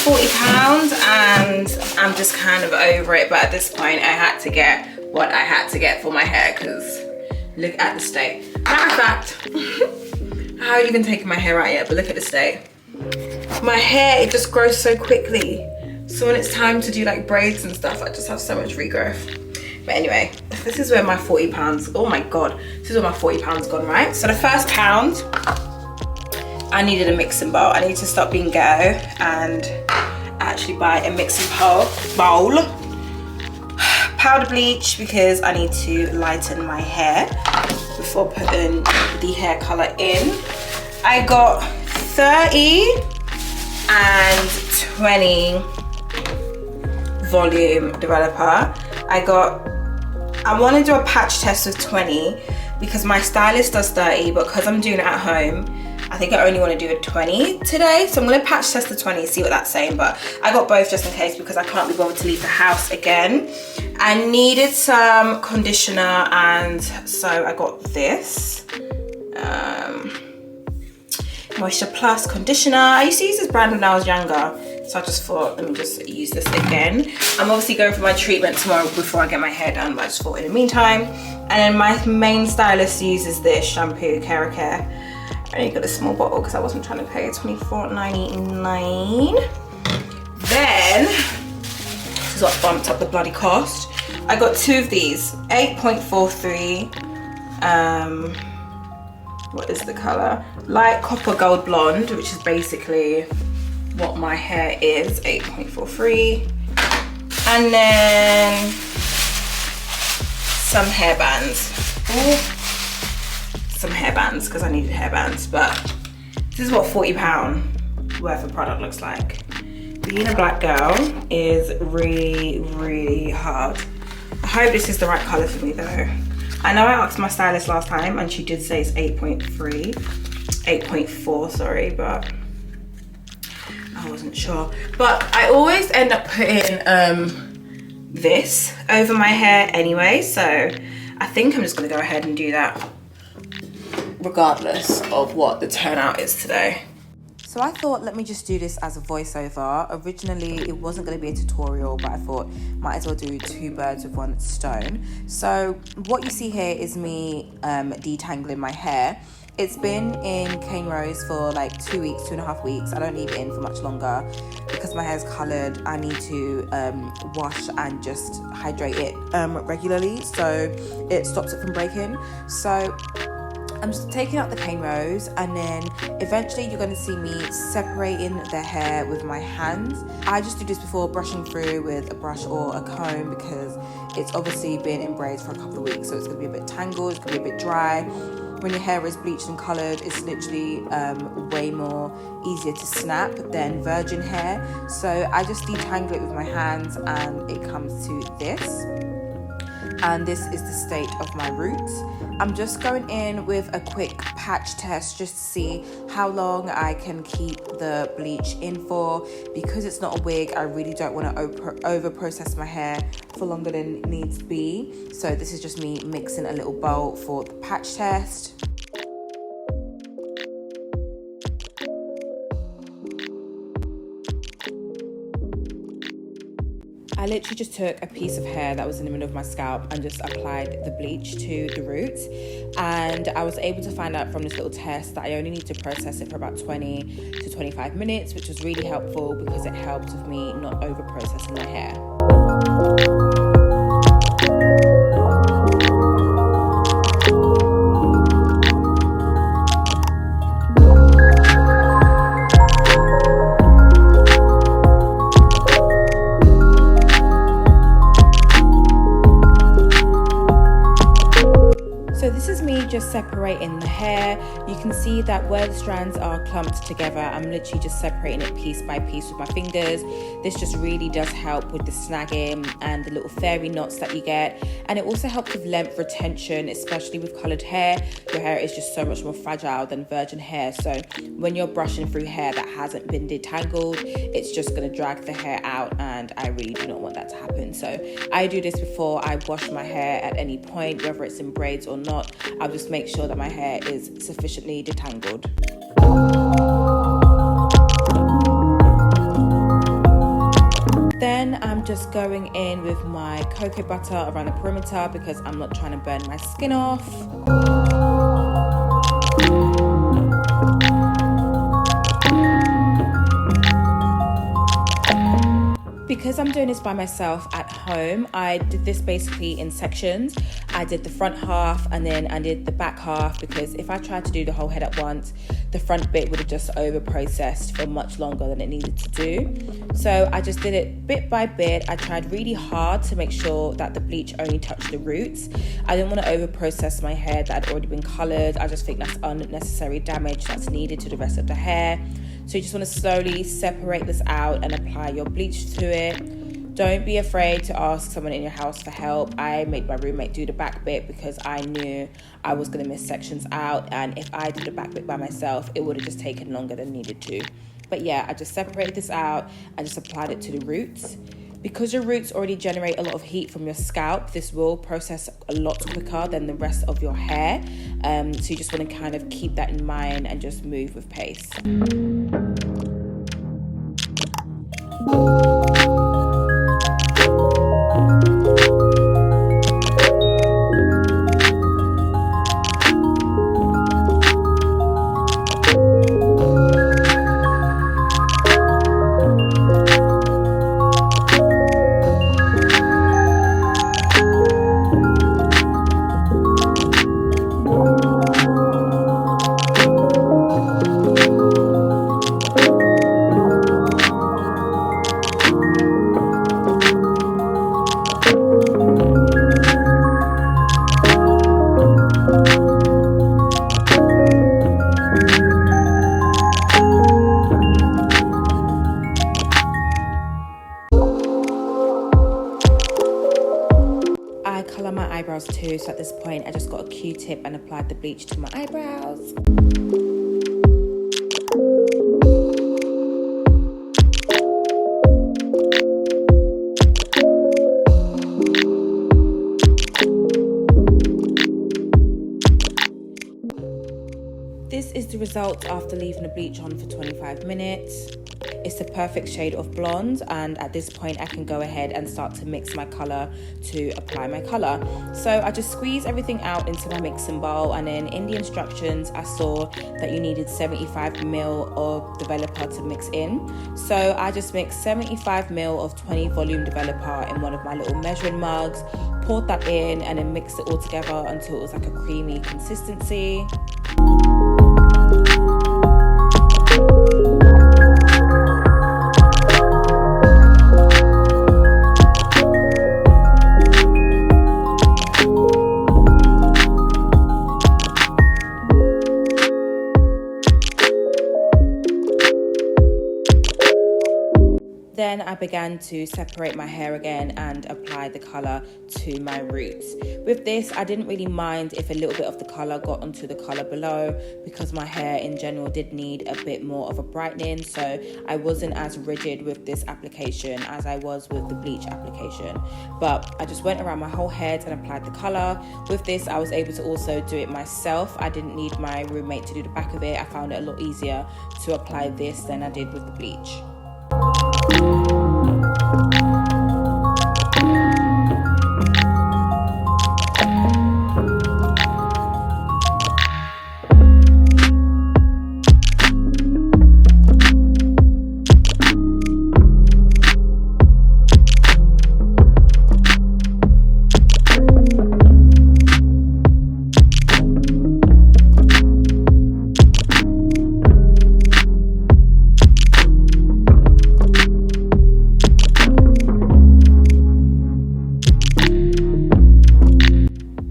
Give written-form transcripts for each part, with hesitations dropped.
40 pounds and I'm just kind of over it, but at this point I had to get what I had to get for my hair because look at the state. Matter of fact, I haven't even taken my hair out yet, but look at the state. My hair, it just grows so quickly. So when it's time to do like braids and stuff, I just have so much regrowth. But anyway, this is where my 40 pounds, oh my God, this is where my 40 pounds gone, right? So the first pound, I needed a mixing bowl. I need to stop being ghetto and actually buy a mixing bowl. Powder bleach because I need to lighten my hair before putting the hair color in. I got 30 and 20 volume developer. I want to do a patch test with 20 because my stylist does 30, but because I'm doing it at home, I think I only want to do a 20 today. So I'm going to patch test the 20, see what that's saying. But I got both just in case because I can't be bothered to leave the house again. I needed some conditioner, and so I got this. Moisture Plus conditioner. I used to use this brand when I was younger. So I just thought, let me just use this again. I'm obviously going for my treatment tomorrow before I get my hair done, but I just thought in the meantime. And then my main stylist uses this shampoo, Care. I only got a small bottle because I wasn't trying to pay $24.99. Then, this is what bumped up the bloody cost. I got two of these, 8.43. What is the color? Light copper gold blonde, which is basically what my hair is, 8.43. And then some hair bands. Some hair bands because I needed hair bands, but this is what £40 worth of product looks like. Being a black girl is really, really hard. I hope this is the right color for me though. I know I asked my stylist last time and she did say it's 8.4, sorry, but I wasn't sure. But I always end up putting this over my hair anyway, so I think I'm just gonna go ahead and do that regardless of what the turnout is today. So I thought, let me just do this as a voiceover. Originally, it wasn't going to be a tutorial, but I thought might as well do two birds with one stone. So what you see here is me detangling my hair. It's been in cane rows for like 2 weeks, 2.5 weeks. I don't leave it in for much longer because my hair's coloured. I need to wash and just hydrate it regularly so it stops it from breaking. So I'm just taking out the cane rows, and then eventually you're going to see me separating the hair with my hands. I just do this before brushing through with a brush or a comb because it's obviously been in braids for a couple of weeks, so it's going to be a bit tangled, it's going to be a bit dry. When your hair is bleached and coloured, it's literally way more easier to snap than virgin hair. So I just detangle it with my hands and it comes to this. And this is the state of my roots. I'm just going in with a quick patch test just to see how long I can keep the bleach in for. Because it's not a wig, I really don't want to over process my hair for longer than it needs to be. So this is just me mixing a little bowl for the patch test. I literally just took a piece of hair that was in the middle of my scalp and just applied the bleach to the roots. And I was able to find out from this little test that I only need to process it for about 20 to 25 minutes, which was really helpful because it helped with me not over processing my hair. Just separating the hair. You can see that where the strands are clumped together, I'm literally just separating it piece by piece with my fingers. This just really does help with the snagging and the little fairy knots that you get, and it also helps with length retention, especially with coloured hair. Your hair is just so much more fragile than virgin hair, so when you're brushing through hair that hasn't been detangled, it's just going to drag the hair out, and I really do not want that to happen. So I do this before I wash my hair at any point, whether it's in braids or not. I'll just make sure that my hair is sufficiently detangled. Then I'm just going in with my cocoa butter around the perimeter because I'm not trying to burn my skin off. Because I'm doing this by myself at home, I did this basically in sections. I did the front half and then I did the back half, because if I tried to do the whole head at once, the front bit would have just over processed for much longer than it needed to do. So I just did it bit by bit. I tried really hard to make sure that the bleach only touched the roots. I didn't want to over process my hair that had already been coloured. I just think that's unnecessary damage that's needed to the rest of the hair. So you just want to slowly separate this out and apply your bleach to it. Don't be afraid to ask someone in your house for help. I made my roommate do the back bit because I knew I was going to miss sections out, and if I did the back bit by myself, it would have just taken longer than needed to. But yeah, I just separated this out and just applied it to the roots. Because your roots already generate a lot of heat from your scalp, this will process a lot quicker than the rest of your hair. So you just want to kind of keep that in mind and just move with pace. I colour my eyebrows too, so at this point I just got a Q-tip and applied the bleach to my eyebrows. This is the result after leaving the bleach on for 25 minutes. It's the perfect shade of blonde, and at this point I can go ahead and start to mix my colour to apply my colour. So I just squeeze everything out into my mixing bowl, and then in the instructions I saw that you needed 75 ml of developer to mix in. So I just mixed 75 ml of 20 volume developer in one of my little measuring mugs, poured that in and then mixed it all together until it was like a creamy consistency. Then I began to separate my hair again and apply the colour to my roots. With this, I didn't really mind if a little bit of the colour got onto the colour below, because my hair in general did need a bit more of a brightening, so I wasn't as rigid with this application as I was with the bleach application. But I just went around my whole head and applied the colour. With this, I was able to also do it myself. I didn't need my roommate to do the back of it. I found it a lot easier to apply this than I did with the bleach.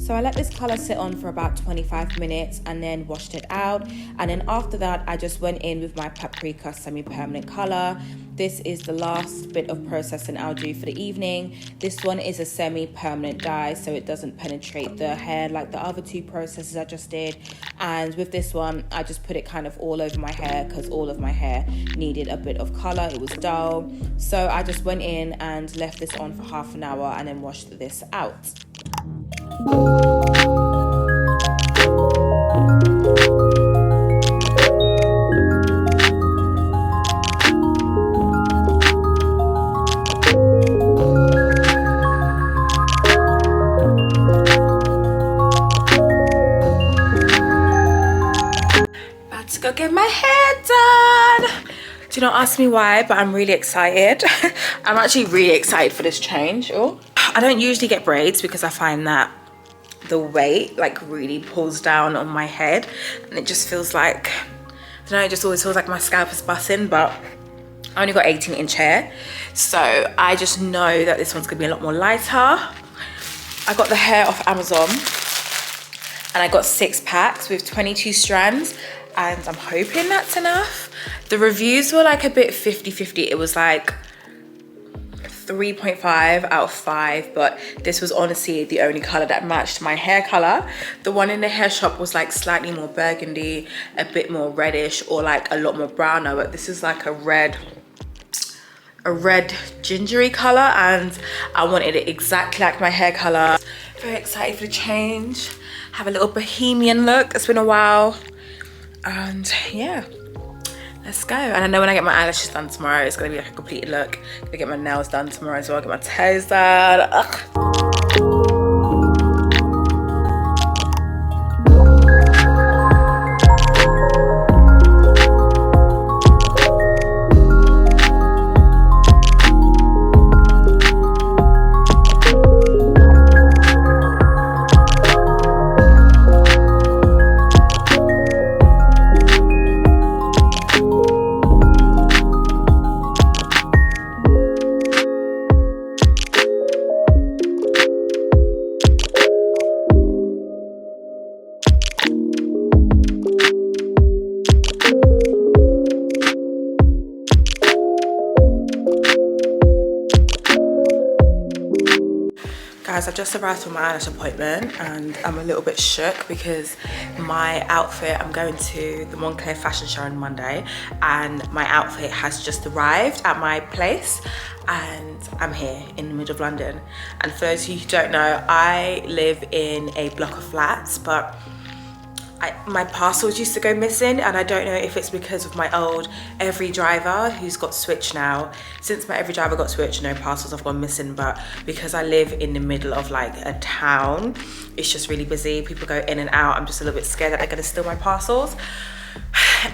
So I let this colour sit on for about 25 minutes and then washed it out. And then after that, I just went in with my paprika semi-permanent colour. This is the last bit of processing I'll do for the evening. This one is a semi-permanent dye, so it doesn't penetrate the hair like the other two processes I just did. And with this one, I just put it kind of all over my hair because all of my hair needed a bit of colour. It was dull. So I just went in and left this on for half an hour and then washed this out. go get my hair done. Do not ask me why, but I'm really excited. I'm actually really excited for this change. Oh, I don't usually get braids because I find that the weight like really pulls down on my head and it just feels like, I don't know, it just always feels like my scalp is busting, but I only got 18-inch hair, so I just know that this one's gonna be a lot more lighter. I got the hair off Amazon and I got 6 packs with 22 strands, and I'm hoping that's enough. The reviews were like a bit 50-50. It was like 3.5 out of 5, but this was honestly the only color that matched my hair color. The one in the hair shop was like slightly more burgundy, a bit more reddish, or like a lot more browner, but this is like a red gingery color, and I wanted it exactly like my hair color. Very excited for the change. Have a little bohemian look. It's been a while, and yeah, let's go. And I know when I get my eyelashes done tomorrow, it's gonna be like a complete look. I'm gonna get my nails done tomorrow as well. Get my toes done. Ugh. Guys, I've just arrived from my eyelash appointment and I'm a little bit shook because my outfit, I'm going to the Montclair fashion show on Monday, and my outfit has just arrived at my place and I'm here in the middle of London. And for those of you who don't know, I live in a block of flats, but my parcels used to go missing, and I don't know if it's because of my old Every driver who's got switched now. Since my Every driver got switched, no parcels have gone missing, but because I live in the middle of like a town, it's just really busy. People go in and out. I'm just a little bit scared that they're gonna steal my parcels.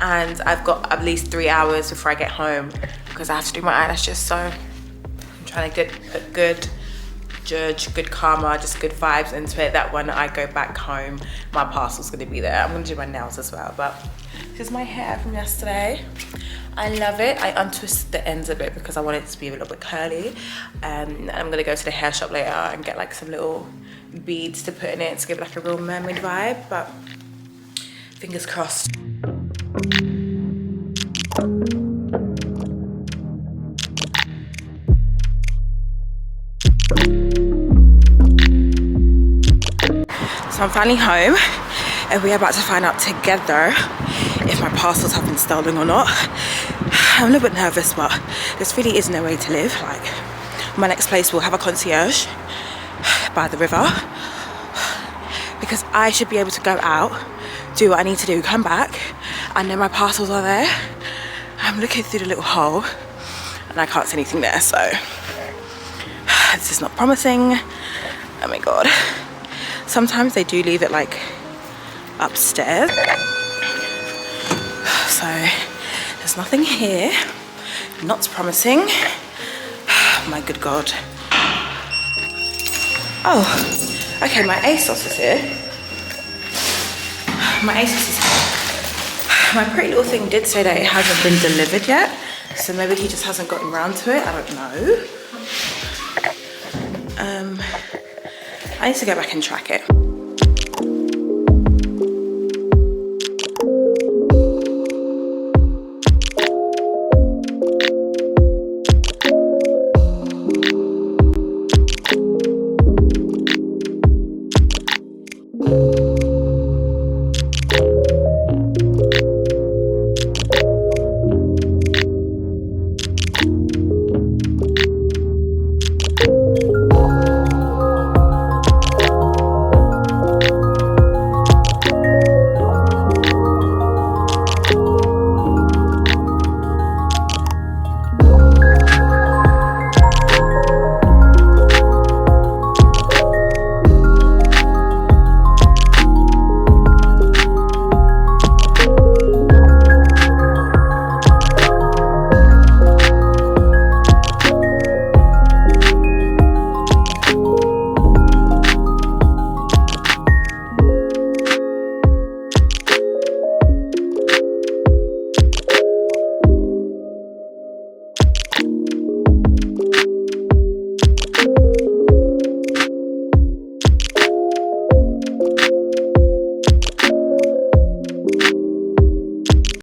And I've got at least 3 hours before I get home because I have to do my eyelashes, so I'm trying to put good judge, good karma, just good vibes into it, that when I go back home my parcel's gonna be there. I'm gonna do my nails as well, but this is my hair from yesterday. I love it. I untwisted the ends a bit because I want it to be a little bit curly, and I'm gonna go to the hair shop later and get like some little beads to put in it to give it like a real mermaid vibe, but fingers crossed. So I'm finally home and we're about to find out together if my parcels have been stolen or not. I'm a little bit nervous, but this really is no way to live. Like, my next place will have a concierge by the river because I should be able to go out, do what I need to do, come back, and then my parcels are there. I'm looking through the little hole and I can't see anything there, so this is not promising. Oh my God. Sometimes they do leave it like upstairs. So there's nothing here. Not promising. My good God. Oh, okay, my ASOS is here. My ASOS is here. My pretty little thing did say that it hasn't been delivered yet, so maybe he just hasn't gotten around to it. I don't know. I need to go back and track it.